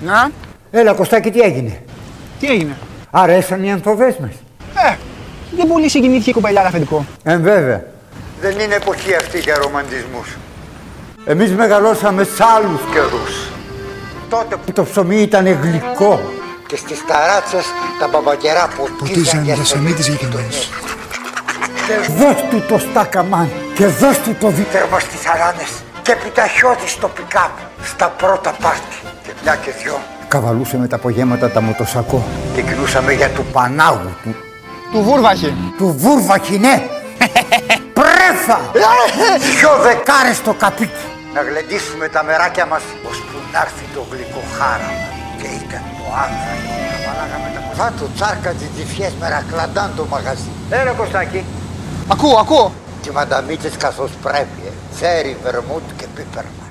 Να. Έλα Κωστάκη, τι έγινε? Τι έγινε? Αρέσαν οι ανθοδές μας? Δεν πολύ συγκινήθηκε η κοπελιάρα αφεντικό. Βέβαια. Δεν είναι εποχή αυτή για ρομαντισμούς. Εμείς μεγαλώσαμε σ' άλλους καιρούς. Τότε που το ψωμί ήταν γλυκό και στις ταράτσες τα μπαμπακερά ποτίζαν για ψωμί της γειτονιάς. Δώσ' του το στάκαμαν και δώσ' του το δίτερμα στις αράνες και επιταχιώτη στο πικάπ στα πρώτα πάρτι. Και μια και δυο καβαλούσε με τα απογέματα τα μοτοσακό και κινούσαμε για του Πανάγου του. Του Βούρβαχη. Του Βούρβαχη, ναι. Πρέφα! Δυο δεκάρες στο καπίκι. Να γλεντήσουμε τα μεράκια μας ώσπου να έρθει το γλυκό χάραμα. Και ήταν το άνθρακο. Καβαλάγαμε τα κοσά του τσάρκα τζιτζιφιές μερακλαντάν το μαγαζί. Έλα Κωστάκη. Ακούω. Και μανταμίτσες καθώς πρέπει. Τσέρι, βερμούτ και πίπερμα.